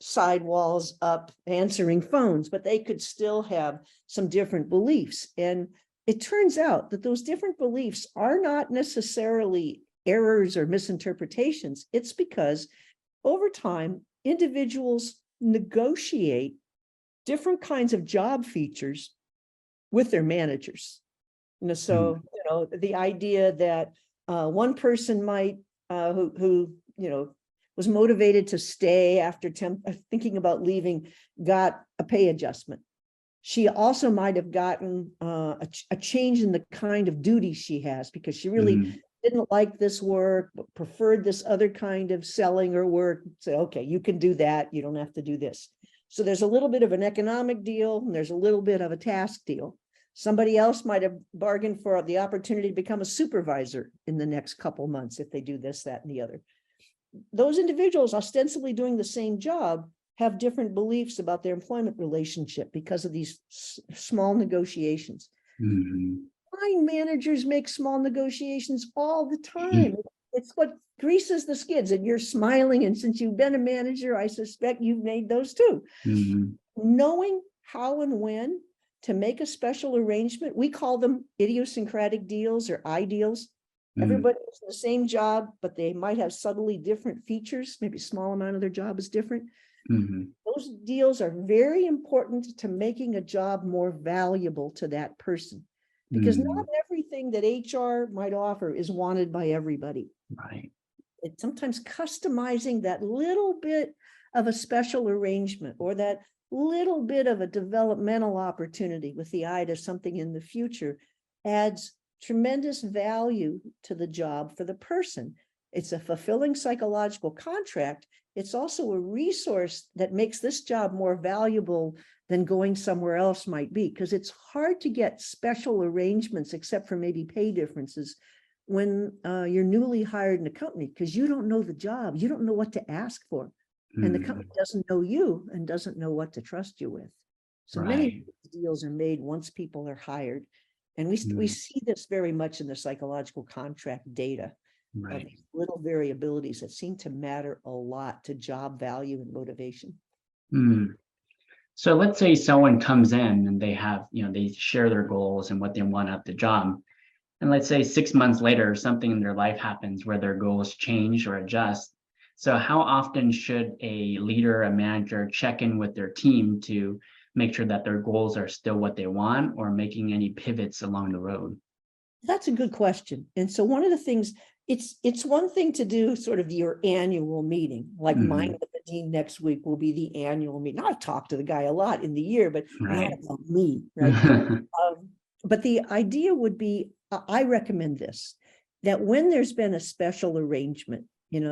side walls up, answering phones, but they could still have some different beliefs. And it turns out that those different beliefs are not necessarily errors or misinterpretations. It's because over time, individuals negotiate different kinds of job features with their managers. The idea that one person might, who was motivated to stay after thinking about leaving, got a pay adjustment. She also might have gotten a change in the kind of duty she has, because she really didn't like this work, but preferred this other kind of selling or work. Say, okay, you can do that. You don't have to do this. So there's a little bit of an economic deal, and there's a little bit of a task deal. Somebody else might have bargained for the opportunity to become a supervisor in the next couple months if they do this, that, and the other. Those individuals ostensibly doing the same job have different beliefs about their employment relationship because of these small negotiations. Line managers make small negotiations all the time. It's what greases the skids, and you're smiling. And since you've been a manager, I suspect you've made those too. Knowing how and when to make a special arrangement, we call them idiosyncratic deals or ideals. Everybody has the same job, but they might have subtly different features. Maybe a small amount of their job is different. Those deals are very important to making a job more valuable to that person, because not everything that HR might offer is wanted by everybody. Right. It's sometimes customizing that little bit of a special arrangement, or that little bit of a developmental opportunity with the eye to something in the future, adds tremendous value to the job for the person. It's a fulfilling psychological contract. It's also a resource that makes this job more valuable than going somewhere else might be, because it's hard to get special arrangements, except for maybe pay differences, when you're newly hired in a company, because you don't know the job. You don't know what to ask for. And the company doesn't know you and doesn't know what to trust you with. So many deals are made once people are hired. And we see this very much in the psychological contract data. Of these little variabilities that seem to matter a lot to job value and motivation. So let's say someone comes in and they have, they share their goals and what they want out the job. And let's say 6 months later, something in their life happens where their goals change or adjust. So how often should a leader, a manager check in with their team to make sure that their goals are still what they want, or making any pivots along the road? That's a good question. And so one of the things, it's one thing to do sort of your annual meeting, like mine with the Dean next week will be the annual meeting. I've talked to the guy a lot in the year, but Right. not about me, right? But the idea would be, I recommend this, that when there's been a special arrangement,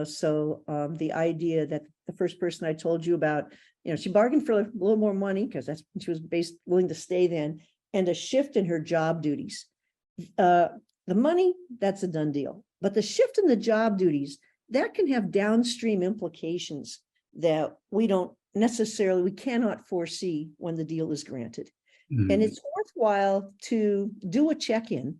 so the idea that the first person I told you about, she bargained for a little more money because that's she was willing to stay then, and a shift in her job duties. The money, that's a done deal. But the shift in the job duties, that can have downstream implications that we cannot foresee when the deal is granted. And it's worthwhile to do a check-in,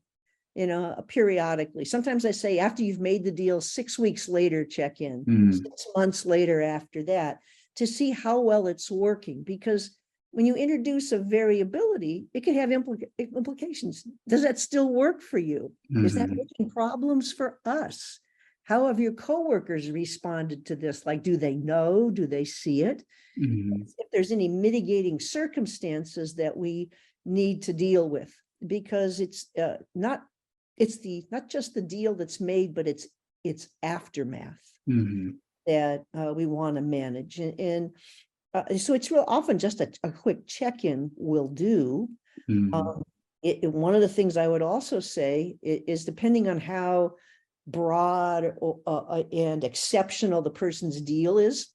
periodically. Sometimes I say after you've made the deal, 6 weeks later, check in, 6 months later after that, to see how well it's working. Because when you introduce a variability, it can have implications. Does that still work for you? Is that making problems for us? How have your coworkers responded to this? Like, do they know? Do they see it? If there's any mitigating circumstances that we need to deal with, because it's not just the deal that's made, but it's aftermath that we want to manage. And so it's real often just a quick check-in will do. One of the things I would also say is depending on how broad and exceptional the person's deal is,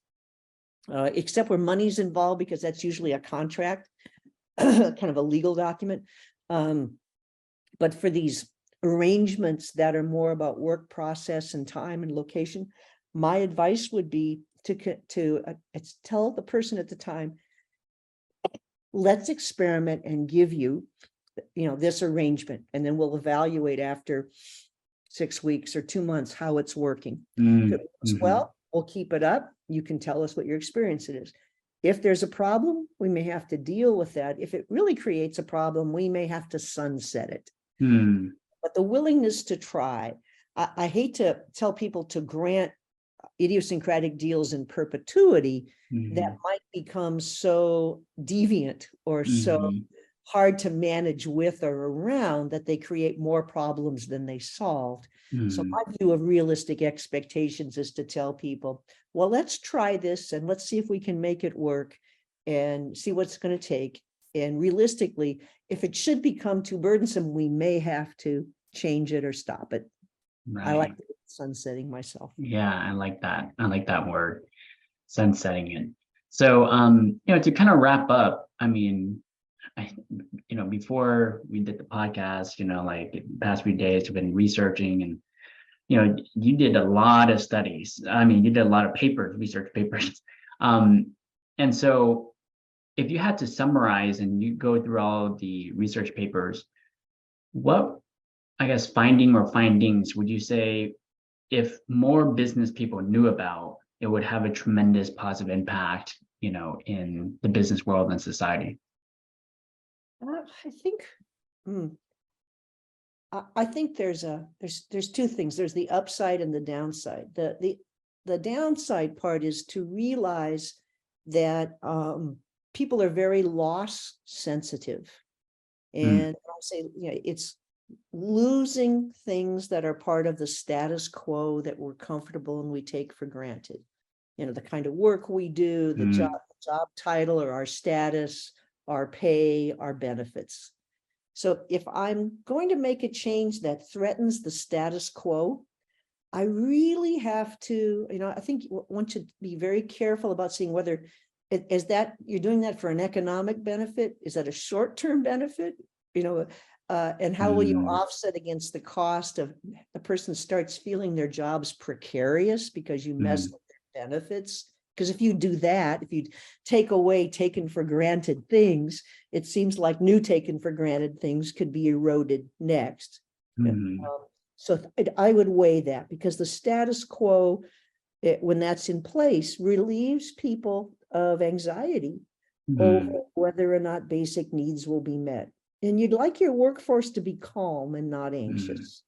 except where money's involved, because that's usually a contract, kind of a legal document. But for these arrangements that are more about work process and time and location, my advice would be to tell the person at the time, let's experiment and give you, this arrangement, and then we'll evaluate after 6 weeks or 2 months how it's working. If it works well, we'll keep it up. You can tell us what your experience it is. If there's a problem, we may have to deal with that. If it really creates a problem, we may have to sunset it. But the willingness to try, I hate to tell people to grant idiosyncratic deals in perpetuity that might become so deviant or so hard to manage with or around that they create more problems than they solved. So my view of realistic expectations is to tell people, well, let's try this and let's see if we can make it work and see what's going to take. And realistically, if it should become too burdensome, we may have to change it or stop it. Right. I like sunsetting myself. Yeah, I like that. I like that word, sunsetting it. So, to kind of wrap up, I mean, before we did the podcast, like the past few days, I've been researching, and you did a lot of studies. I mean, you did a lot of research papers. And so if you had to summarize and you go through all the research papers, what, I guess, findings would you say, if more business people knew about, it would have a tremendous positive impact, in the business world and society? I think there's two things. There's the upside and the downside. The downside part is to realize that people are very loss sensitive, and I'll say, it's losing things that are part of the status quo that we're comfortable and we take for granted. The kind of work we do, the job title or our status, our pay, our benefits. So if I'm going to make a change that threatens the status quo, I really have to, I think one should be very careful about seeing whether is that you're doing that for an economic benefit? Is that a short-term benefit? And how will you offset against the cost of the person starts feeling their job's precarious because you mess with their benefits? Because if you do that, if you take away taken for granted things, it seems like new taken for granted things could be eroded next. So I would weigh that, because the status quo, when that's in place, relieves people of anxiety over whether or not basic needs will be met. And you'd like your workforce to be calm and not anxious.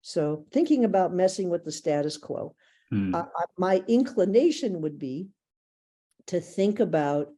So thinking about messing with the status quo, my inclination would be to think about,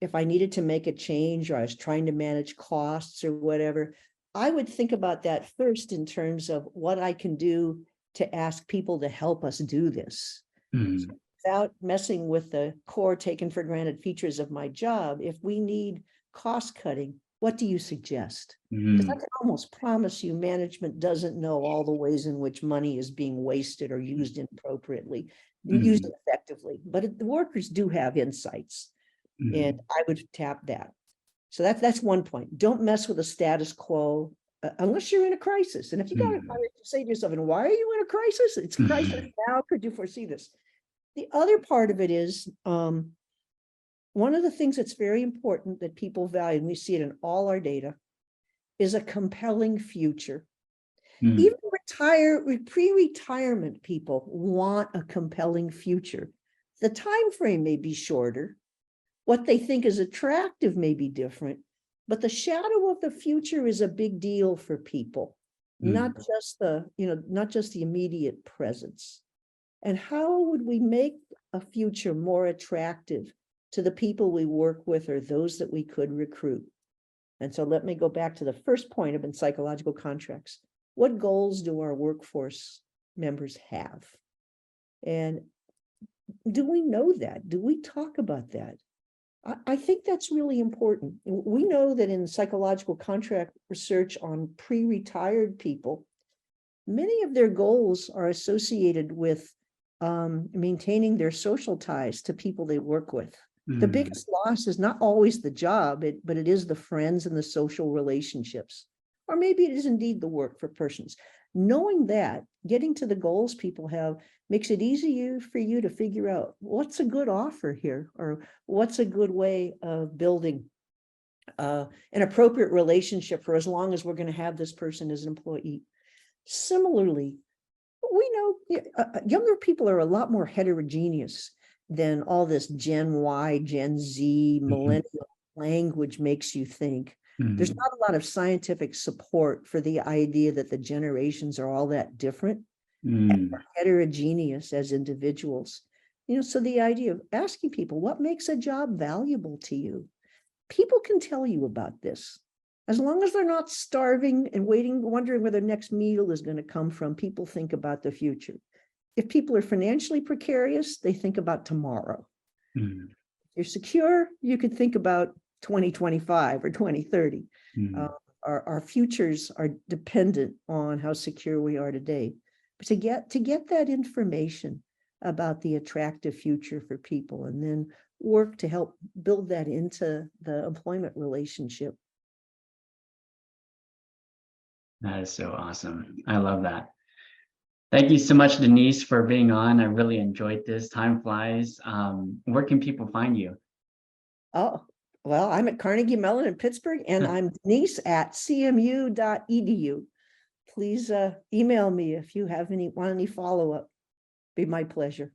if I needed to make a change or I was trying to manage costs or whatever, I would think about that first in terms of what I can do to ask people to help us do this. So without messing with the core taken for granted features of my job, if we need cost cutting, what do you suggest? Because I Mhm. can almost promise you management doesn't know all the ways in which money is being wasted or used inappropriately, used Mhm. effectively, but the workers do have insights, and Mhm. I would tap that. So that's one point. Don't mess with the status quo unless you're in a crisis. And if you got to Mhm. say to yourself, and why are you in a crisis? It's crisis now. Could you foresee this? The other part of it is one of the things that's very important that people value, and we see it in all our data, is a compelling future. Mhm. Even pre-retirement people want a compelling future. The time frame may be shorter. What they think is attractive may be different, but the shadow of the future is a big deal for people, not just the immediate presence. And how would we make a future more attractive to the people we work with or those that we could recruit? And so let me go back to the first point of in psychological contracts. What goals do our workforce members have? And do we know that? Do we talk about that? I think that's really important. We know that in psychological contract research on pre-retired people, many of their goals are associated with maintaining their social ties to people they work with. The Mhm. biggest loss is not always the job, but it is the friends and the social relationships. Or maybe it is indeed the work for persons. Knowing that, getting to the goals people have makes it easier for you to figure out what's a good offer here, or what's a good way of building an appropriate relationship for as long as we're going to have this person as an employee. Similarly, we know younger people are a lot more heterogeneous than all this Gen Y, Gen Z, millennial language makes you think. There's Mhm. not a lot of scientific support for the idea that the generations are all that different and Mhm. heterogeneous as individuals. So the idea of asking people, what makes a job valuable to you? People can tell you about this. As long as they're not starving and wondering where their next meal is going to come from, people think about the future. If people are financially precarious, they think about tomorrow. Mhm. If you're secure, you could think about 2025 or 2030. Mhm. Our futures are dependent on how secure we are today. But to get that information about the attractive future for people, and then work to help build that into the employment relationship. That is so awesome. I love that. Thank you so much, Denise, for being on. I really enjoyed this. Time flies. Where can people find you? Oh, well, I'm at Carnegie Mellon in Pittsburgh, and I'm Denise at cmu.edu. Please email me if you have want any follow-up. Be my pleasure.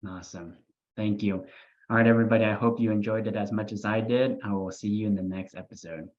Awesome. Thank you. All right, everybody. I hope you enjoyed it as much as I did. I will see you in the next episode.